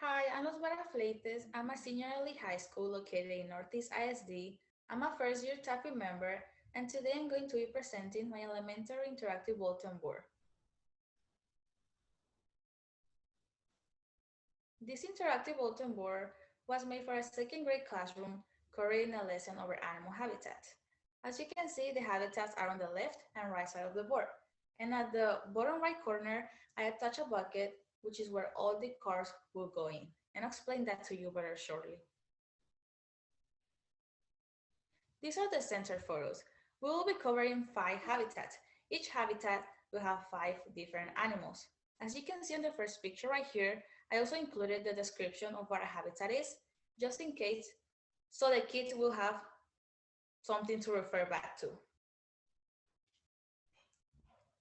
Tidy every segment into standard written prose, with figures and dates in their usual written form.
Hi, I'm Losbara Fleites. I'm a senior at Lee High School located in Northeast ISD. I'm a first year TAPI member, and today I'm going to be presenting my elementary interactive bulletin board. This interactive bulletin board was made for a second grade classroom covering a lesson over animal habitat. As you can see, the habitats are on the left and right side of the board. And at the bottom right corner, I attach a bucket, which is where all the cars will go in. And I'll explain that to you better shortly. These are the center photos. We will be covering 5 habitats. Each habitat will have 5 different animals. As you can see on the first picture right here, I also included the description of what a habitat is, just in case, so the kids will have something to refer back to.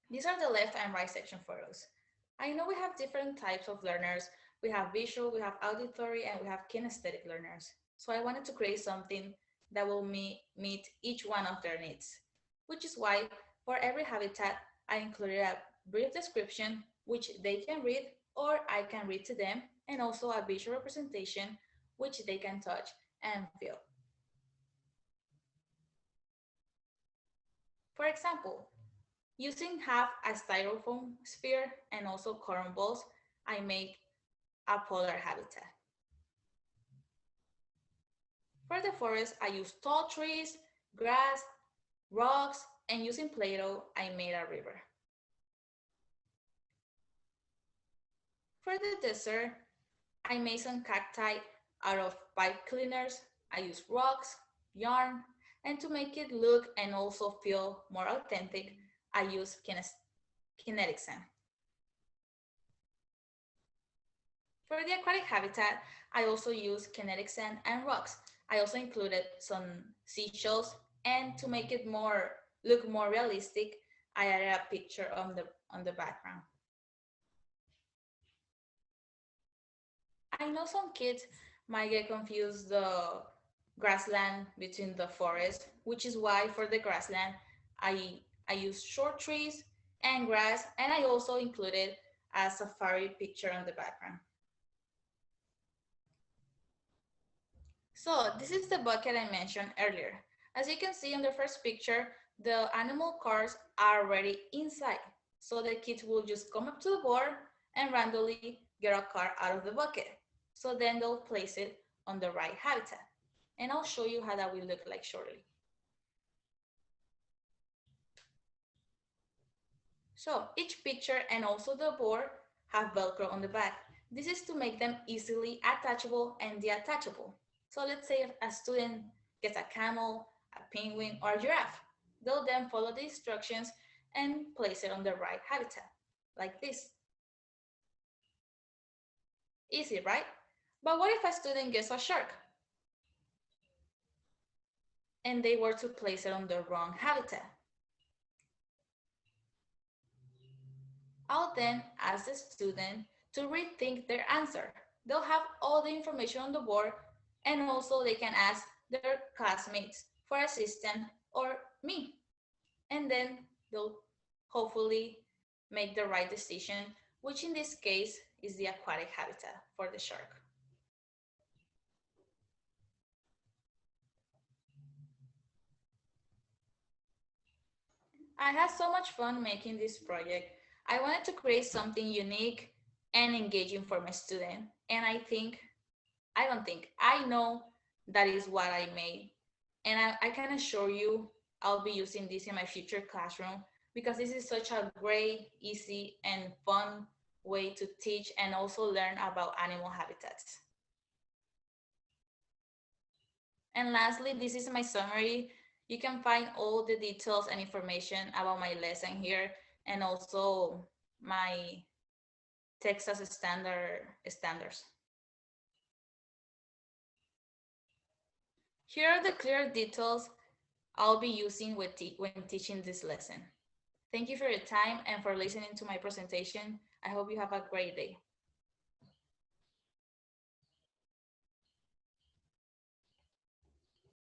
These are the left and right section photos. I know we have different types of learners. We have visual, we have auditory, and we have kinesthetic learners. So I wanted to create something that will meet each one of their needs, which is why for every habitat, I included a brief description, which they can read or I can read to them, and also a visual representation, which they can touch and feel. For example, using half a styrofoam sphere and also cotton balls, I make a polar habitat. For the forest, I use tall trees, grass, rocks, and using Play-Doh, I made a river. For the desert, I made some cacti out of pipe cleaners. I use rocks, yarn, and to make it look and also feel more authentic, I use kinetic sand. For the aquatic habitat, I also use kinetic sand and rocks. I also included some seashells, and to make it look more realistic, I added a picture on the background. I know some kids might get confused the grassland between the forest, which is why for the grassland, I use short trees and grass, and I also included a safari picture on the background. So this is the bucket I mentioned earlier. As you can see in the first picture, the animal cars are already inside. So the kids will just come up to the board and randomly get a car out of the bucket. So then they'll place it on the right habitat. And I'll show you how that will look like shortly. So each picture and also the board have Velcro on the back. This is to make them easily attachable and detachable. So let's say if a student gets a camel, a penguin, or a giraffe, they'll then follow the instructions and place it on the right habitat, like this. Easy, right? But what if a student gets a shark and they were to place it on the wrong habitat? I'll then ask the student to rethink their answer. They'll have all the information on the board, and also they can ask their classmates for assistance or me. And then they'll hopefully make the right decision, which in this case is the aquatic habitat for the shark. I had so much fun making this project. I wanted to create something unique and engaging for my student. And I know that is what I made. And I can assure you I'll be using this in my future classroom because this is such a great, easy, and fun way to teach and also learn about animal habitats. And lastly, this is my summary. You can find all the details and information about my lesson here and also my Texas standards. Here are the clear details I'll be using when teaching this lesson. Thank you for your time and for listening to my presentation. I hope you have a great day.